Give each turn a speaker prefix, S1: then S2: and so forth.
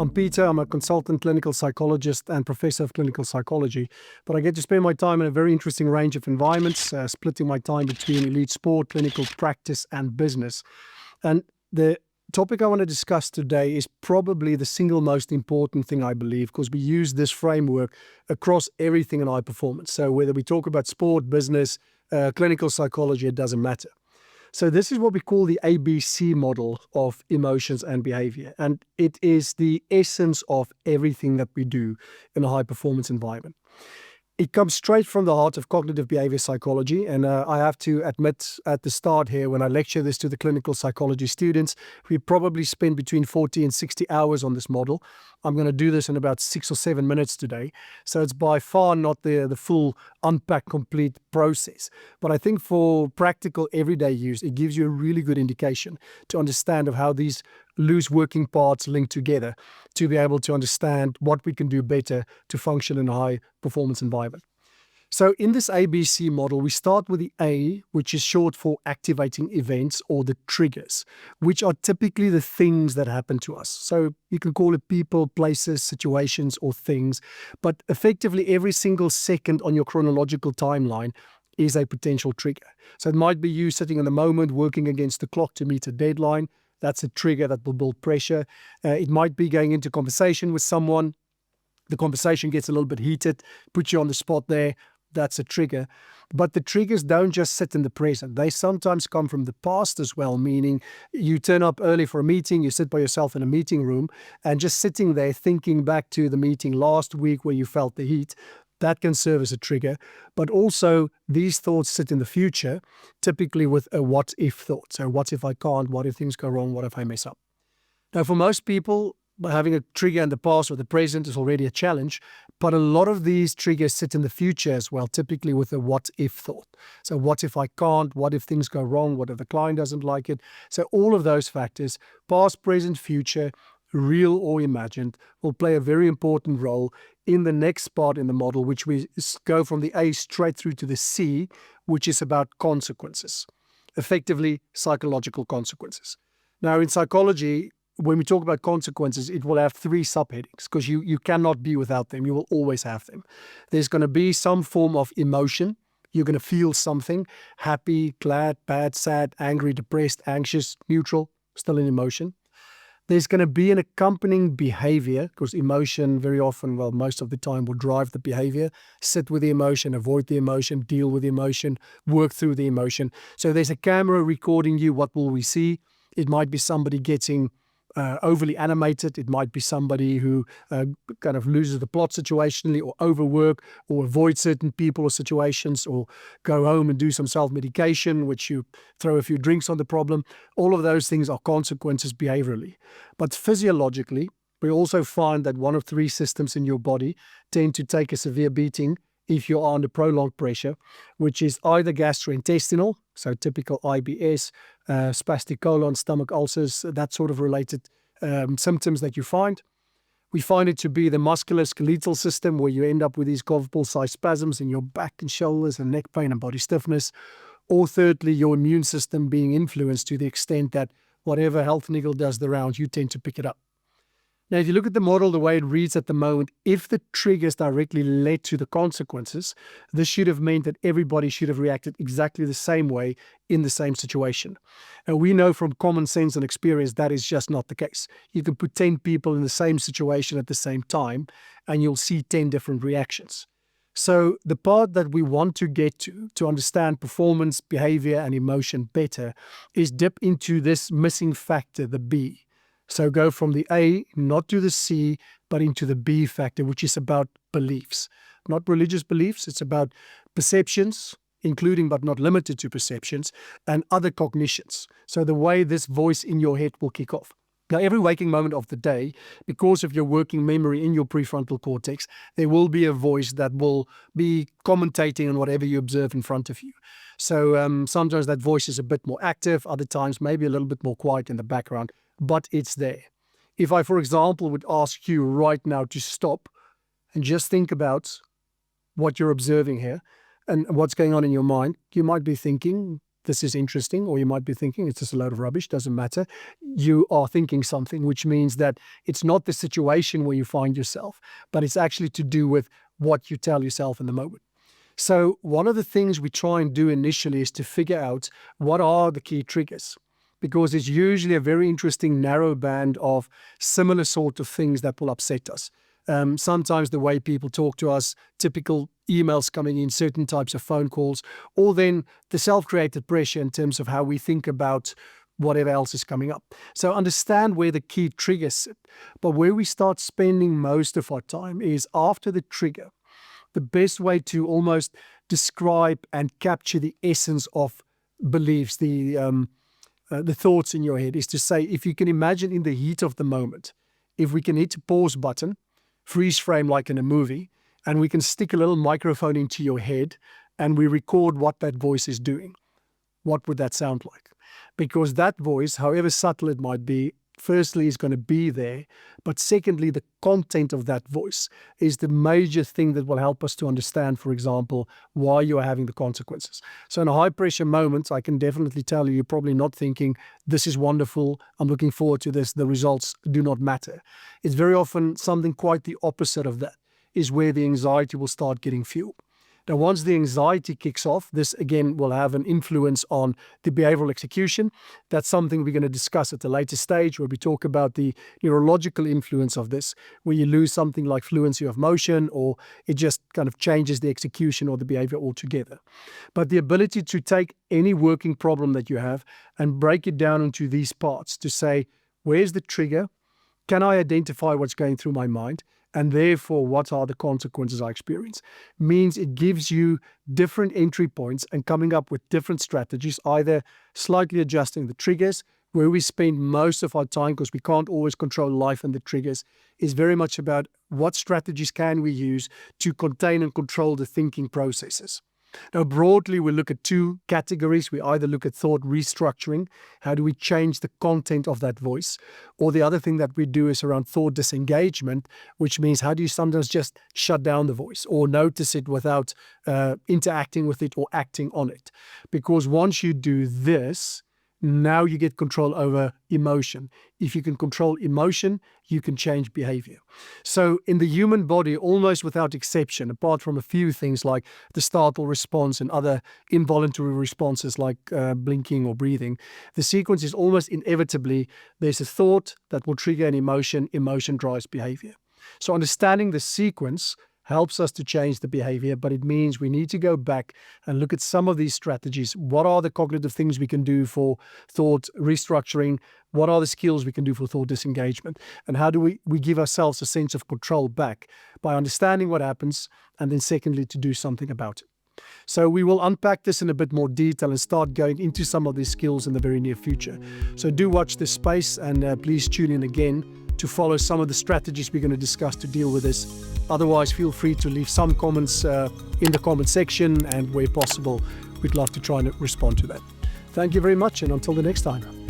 S1: I'm Peter. I'm a consultant clinical psychologist and professor of clinical psychology, but I get to spend my time in a very interesting range of environments, splitting my time between elite sport, clinical practice, and business. And the topic I want to discuss today is probably the single most important thing, I believe, because we use this framework across everything in high performance. So whether we talk about sport, business, clinical psychology, it doesn't matter. So this is what we call the ABC model of emotions and behavior. And it is the essence of everything that we do in a high performance environment. It comes straight from the heart of cognitive behavior psychology. And I have to admit at the start here, when I lecture this to the clinical psychology students, we probably spend between 40 and 60 hours on this model. I'm going to do this in about 6 or 7 minutes today. So it's by far not the full unpack complete process. But I think for practical everyday use, it gives you a really good indication to understand of how these loose working parts link together to be able to understand what we can do better to function in a high performance environment. So in this ABC model, we start with the A, which is short for activating events or the triggers, which are typically the things that happen to us. So you can call it people, places, situations, or things, but effectively every single second on your chronological timeline is a potential trigger. So it might be you sitting in the moment, working against the clock to meet a deadline. That's a trigger that will build pressure. It might be going into conversation with someone. The conversation gets a little bit heated, puts you on the spot there. That's a trigger. But the triggers don't just sit in the present. They sometimes come from the past as well, meaning you turn up early for a meeting, you sit by yourself in a meeting room, and just sitting there thinking back to the meeting last week where you felt the heat, that can serve as a trigger. But also these thoughts sit in the future, typically with a what if thought. So what if I can't? What if things go wrong? What if I mess up? Now, for most people, having a trigger in the past or the present is already a challenge, but a lot of these triggers sit in the future as well, typically with a what if thought. So what if I can't? What if things go wrong? What if the client doesn't like it? So all of those factors, past, present, future, real or imagined, will play a very important role in the next part in the model, which we go from the A straight through to the C, which is about consequences, effectively psychological consequences. Now, in psychology, when we talk about consequences, it will have 3 subheadings because you cannot be without them. You will always have them. There's going to be some form of emotion. You're going to feel something, happy, glad, bad, sad, angry, depressed, anxious, neutral, still an emotion. There's going to be an accompanying behavior because emotion very often, well, most of the time will drive the behavior. Sit with the emotion, avoid the emotion, deal with the emotion, work through the emotion. So there's a camera recording you. What will we see? It might be somebody getting overly animated. It might be somebody who kind of loses the plot situationally or overwork or avoid certain people or situations or go home and do some self-medication, which you throw a few drinks on the problem. All of those things are consequences behaviorally. But physiologically, we also find that one of 3 systems in your body tend to take a severe beating if you are under prolonged pressure, which is either gastrointestinal, so typical IBS, spastic colon, stomach ulcers, that sort of related symptoms that you find. We find it to be the musculoskeletal system where you end up with these golf ball-sized spasms in your back and shoulders and neck pain and body stiffness. Or thirdly, your immune system being influenced to the extent that whatever health niggle does the rounds, you tend to pick it up. Now, if you look at the model, the way it reads at the moment, if the triggers directly led to the consequences, this should have meant that everybody should have reacted exactly the same way in the same situation. And we know from common sense and experience that is just not the case. You can put 10 people in the same situation at the same time, and you'll see 10 different reactions. So the part that we want to get to understand performance, behavior, and emotion better is dip into this missing factor, the B. So go from the A, not to the C, but into the B factor, which is about beliefs. Not religious beliefs, it's about perceptions, including but not limited to perceptions, and other cognitions. So the way this voice in your head will kick off. Now, every waking moment of the day, because of your working memory in your prefrontal cortex, there will be a voice that will be commentating on whatever you observe in front of you. So sometimes that voice is a bit more active, other times maybe a little bit more quiet in the background, but it's there. If I, for example, would ask you right now to stop and just think about what you're observing here and what's going on in your mind, you might be thinking, this is interesting, or you might be thinking it's just a load of rubbish, doesn't matter. You are thinking something, which means that it's not the situation where you find yourself, but it's actually to do with what you tell yourself in the moment. So one of the things we try and do initially is to figure out what are the key triggers, because it's usually a very interesting narrow band of similar sort of things that will upset us. Sometimes the way people talk to us, typical emails coming in, certain types of phone calls, or then the self-created pressure in terms of how we think about whatever else is coming up. So understand where the key triggers sit. But where we start spending most of our time is after the trigger. The best way to almost describe and capture the essence of beliefs, the thoughts in your head, is to say, if you can imagine in the heat of the moment, if we can hit a pause button, freeze frame like in a movie, and we can stick a little microphone into your head and we record what that voice is doing, what would that sound like? Because that voice, however subtle it might be, firstly is going to be there, but secondly, the content of that voice is the major thing that will help us to understand, for example, why you are having the consequences. So in a high pressure moment, I can definitely tell you, you're probably not thinking, this is wonderful, I'm looking forward to this, the results do not matter. It's very often something quite the opposite of that, is where the anxiety will start getting fuel. Now, once the anxiety kicks off, this again will have an influence on the behavioral execution. That's something we're going to discuss at a later stage, where we talk about the neurological influence of this, where you lose something like fluency of motion, or it just kind of changes the execution or the behavior altogether. But the ability to take any working problem that you have and break it down into these parts to say, where's the trigger? Can I identify what's going through my mind? And therefore, what are the consequences I experience? Means it gives you different entry points and coming up with different strategies, either slightly adjusting the triggers, where we spend most of our time, because we can't always control life and the triggers, is very much about what strategies can we use to contain and control the thinking processes. Now, broadly, we look at two categories. We either look at thought restructuring, how do we change the content of that voice, or the other thing that we do is around thought disengagement, which means how do you sometimes just shut down the voice or notice it without interacting with it or acting on it. Because once you do this, now you get control over emotion. If you can control emotion, you can change behavior. So in the human body, almost without exception, apart from a few things like the startle response and other involuntary responses like blinking or breathing, the sequence is almost inevitably, there's a thought that will trigger an emotion, emotion drives behavior. So understanding the sequence helps us to change the behavior, but it means we need to go back and look at some of these strategies. What are the cognitive things we can do for thought restructuring? What are the skills we can do for thought disengagement? And how do we give ourselves a sense of control back by understanding what happens, and then secondly, to do something about it. So we will unpack this in a bit more detail and start going into some of these skills in the very near future. So do watch this space, and please tune in again to follow some of the strategies we're going to discuss to deal with this. Otherwise, feel free to leave some comments in the comment section, and where possible, we'd love to try and respond to that. Thank you very much, and until the next time.